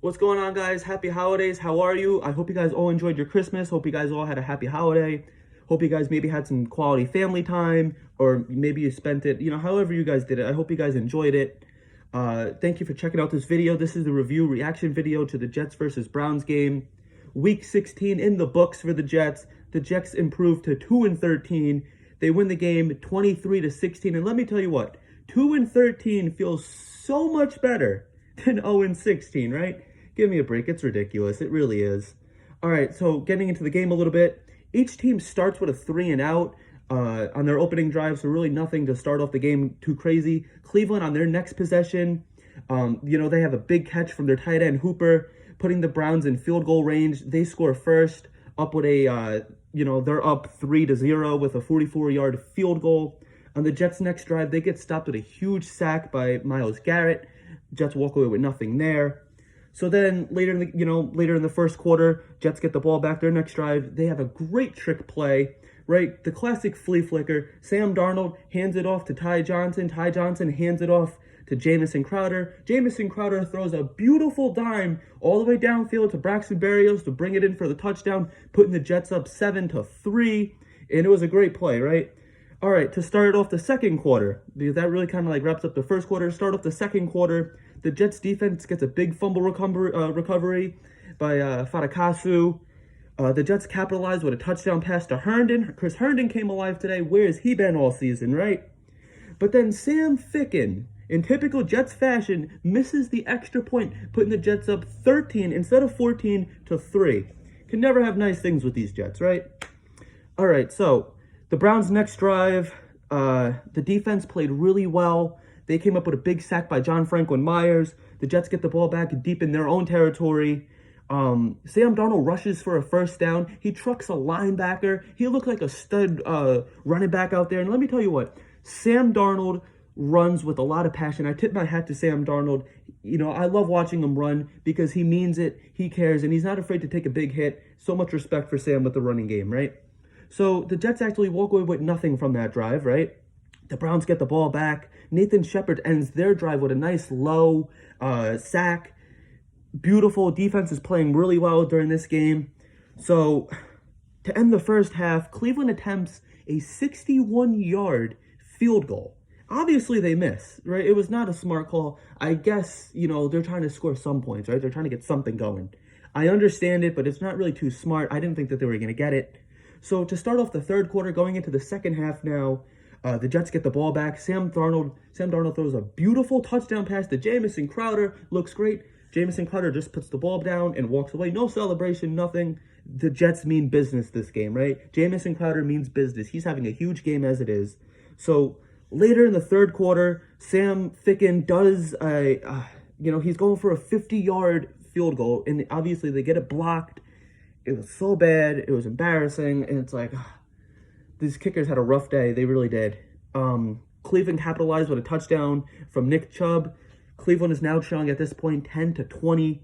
What's going on, guys? Happy holidays. How are you? I hope you guys all enjoyed your Christmas. Hope you guys all had a happy holiday. Hope you guys maybe had some quality family time, or maybe you spent it, however you guys did it. I hope you guys enjoyed it. Thank you for checking out this video. This is the review reaction video to the Jets versus Browns game. Week 16 in the books for the Jets. The Jets improved to 2-13. They win the game 23-16. And let me tell you what, 2-13 feels so much better than 0-16, right? Give me a break. It's ridiculous. It really is. All right, so getting into the game a little bit. Each team starts with a 3-and-out on their opening drive, so really nothing to start off the game too crazy. Cleveland on their next possession, they have a big catch from their tight end Hooper, putting the Browns in field goal range. They score first, up with a, they're up 3-0 with a 44-yard field goal. On the Jets' next drive, they get stopped with a huge sack by Myles Garrett. Jets walk away with nothing there. So then later in the first quarter, Jets get the ball back. Their next drive, they have a great trick play, right? The classic flea flicker. Sam Darnold hands it off to Ty Johnson. Ty Johnson hands it off to Jamison Crowder. Jamison Crowder throws a beautiful dime all the way downfield to Braxton Berrios to bring it in for the touchdown, putting the Jets up 7-3. And it was a great play, right? All right, to start off the second quarter, because that really kind of wraps up the first quarter. Start off the second quarter, the Jets defense gets a big fumble recovery by Fadakasu. The Jets capitalized with a touchdown pass to Herndon. Chris Herndon came alive today. Where has he been all season, right? But then Sam Ficken, in typical Jets fashion, misses the extra point, putting the Jets up 13 instead of 14-3. Can never have nice things with these Jets, right? All right, so the Browns' next drive, the defense played really well. They came up with a big sack by John Franklin Myers. The Jets get the ball back deep in their own territory. Sam Darnold rushes for a first down. He trucks a linebacker. He looked like a stud running back out there. And let me tell you what, Sam Darnold runs with a lot of passion. I tip my hat to Sam Darnold. I love watching him run because he means it, he cares, and he's not afraid to take a big hit. So much respect for Sam with the running game, right? So the Jets actually walk away with nothing from that drive, right? The Browns get the ball back. Nathan Shepard ends their drive with a nice low sack. Beautiful. Defense is playing really well during this game. So to end the first half, Cleveland attempts a 61-yard field goal. Obviously, they miss, right? It was not a smart call. I guess, they're trying to score some points, right? They're trying to get something going. I understand it, but it's not really too smart. I didn't think that they were going to get it. So to start off the third quarter, going into the second half now, the Jets get the ball back. Sam Darnold throws a beautiful touchdown pass to Jamison Crowder. Looks great. Jamison Crowder just puts the ball down and walks away. No celebration, nothing. The Jets mean business this game, right? Jamison Crowder means business. He's having a huge game as it is. So later in the third quarter, Sam Ficken does he's going for a 50-yard field goal, and obviously they get it blocked. It was so bad. It was embarrassing. And it's like, these kickers had a rough day. They really did. Cleveland capitalized with a touchdown from Nick Chubb. Cleveland is now trailing at this point 10-20.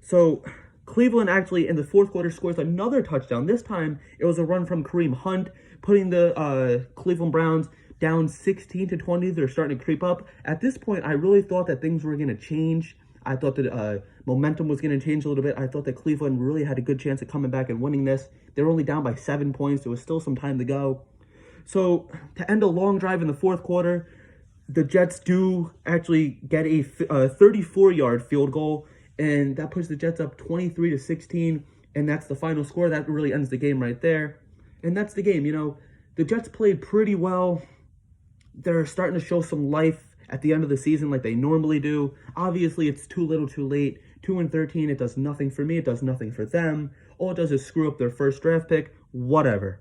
So Cleveland actually in the fourth quarter scores another touchdown. This time it was a run from Kareem Hunt, putting the Cleveland Browns down 16-20. They're starting to creep up. At this point, I really thought that things were going to change. I thought that momentum was going to change a little bit. I thought that Cleveland really had a good chance of coming back and winning this. They were only down by 7 points. There was still some time to go. So to end a long drive in the fourth quarter, the Jets do actually get a 34-yard field goal, and that puts the Jets up 23-16, and that's the final score. That really ends the game right there. And that's the game. The Jets played pretty well. They're starting to show some life at the end of the season like they normally do. Obviously, it's too little too late. 2-13, it does nothing for me. It does nothing for them. All it does is screw up their first draft pick. Whatever.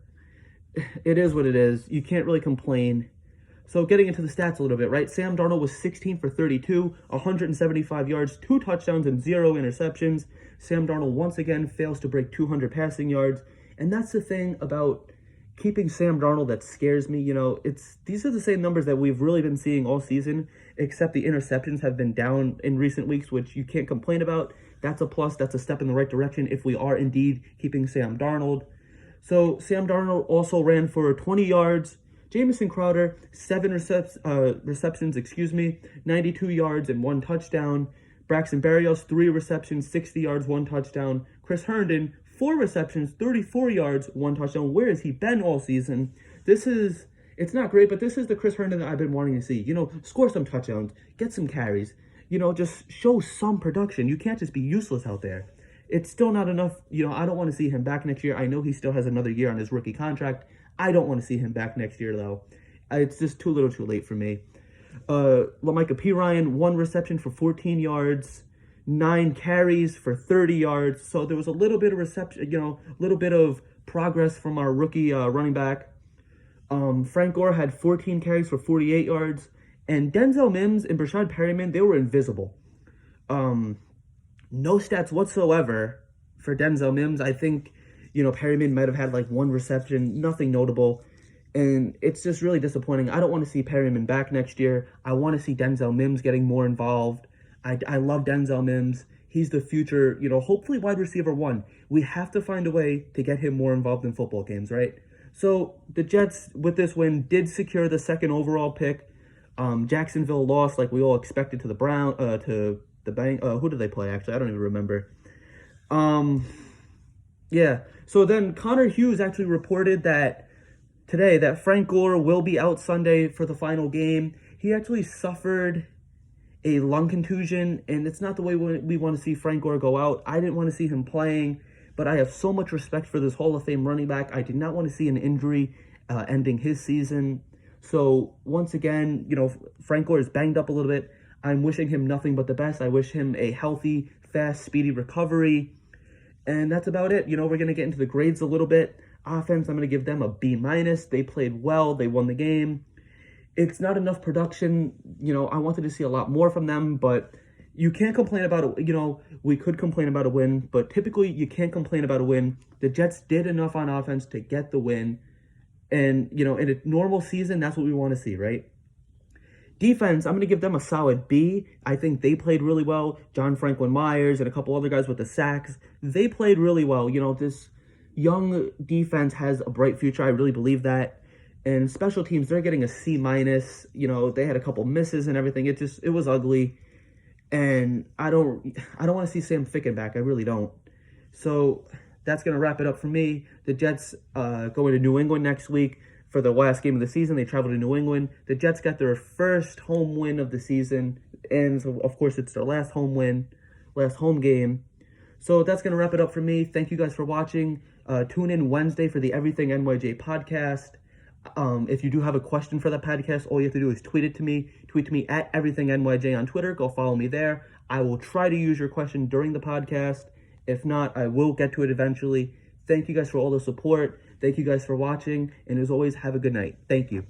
It is what it is. You can't really complain. So getting into the stats a little bit, right? Sam Darnold was 16 for 32, 175 yards, 2 touchdowns, and 0 interceptions. Sam Darnold once again fails to break 200 passing yards. And that's the thing about keeping Sam Darnold that scares me. These are the same numbers that we've really been seeing all season, except the interceptions have been down in recent weeks, which you can't complain about. That's a plus. That's a step in the right direction if we are indeed keeping Sam Darnold. So Sam Darnold also ran for 20 yards. Jamison Crowder, 7 receptions, 92 yards and 1 touchdown. Braxton Berrios, 3 receptions, 60 yards, 1 touchdown. Chris Herndon, 4 receptions, 34 yards, 1 touchdown. Where has he been all season? It's not great, but this is the Chris Herndon that I've been wanting to see. Score some touchdowns, get some carries, just show some production. You can't just be useless out there. It's still not enough. I don't want to see him back next year. I know he still has another year on his rookie contract. I don't want to see him back next year, though. It's just too little too late for me. Lamicah Pirine, 1 reception for 14 yards, 9 carries for 30 yards. So there was a little bit of reception, a little bit of progress from our rookie running back. Frank Gore had 14 carries for 48 yards. And Denzel Mims and Brashad Perryman, they were invisible. No stats whatsoever for Denzel Mims. I think, Perryman might have had like 1 reception, nothing notable. And it's just really disappointing. I don't want to see Perryman back next year. I want to see Denzel Mims getting more involved. I love Denzel Mims. He's the future, hopefully wide receiver 1. We have to find a way to get him more involved in football games, right? So the Jets, with this win, did secure the 2nd overall pick. Jacksonville lost like we all expected to the Bang. Who did they play, actually? I don't even remember. Yeah. So then Connor Hughes actually reported today that Frank Gore will be out Sunday for the final game. He actually suffered a lung contusion, and it's not the way we want to see Frank Gore go out. I didn't want to see him playing, but I have so much respect for this Hall of Fame running back. I did not want to see an injury ending his season. So once again, Frank Gore is banged up a little bit. I'm wishing him nothing but the best. I wish him a healthy, fast, speedy recovery. And that's about it. We're going to get into the grades a little bit. Offense, I'm going to give them a B-. They played well. They won the game. It's not enough production. I wanted to see a lot more from them, but you can't complain about it. We could complain about a win, but typically you can't complain about a win. The Jets did enough on offense to get the win. And, in a normal season, that's what we want to see, right? Defense, I'm going to give them a solid B. I think they played really well. John Franklin Myers and a couple other guys with the sacks, they played really well. This young defense has a bright future. I really believe that. And special teams, they're getting a C-. They had a couple misses and everything. It was ugly. And I don't want to see Sam Ficken back. I really don't. So that's going to wrap it up for me. The Jets go into New England next week for the last game of the season. They travel to New England. The Jets got their first home win of the season. And so, of course, it's their last home game. So that's going to wrap it up for me. Thank you guys for watching. Tune in Wednesday for the Everything NYJ podcast. If you do have a question for the podcast, all you have to do is tweet it to me. Tweet to me at Everything NYJ on Twitter. Go follow me there. I will try to use your question during the podcast. If not, I will get to it eventually. Thank you guys for all the support. Thank you guys for watching. And as always, have a good night. Thank you.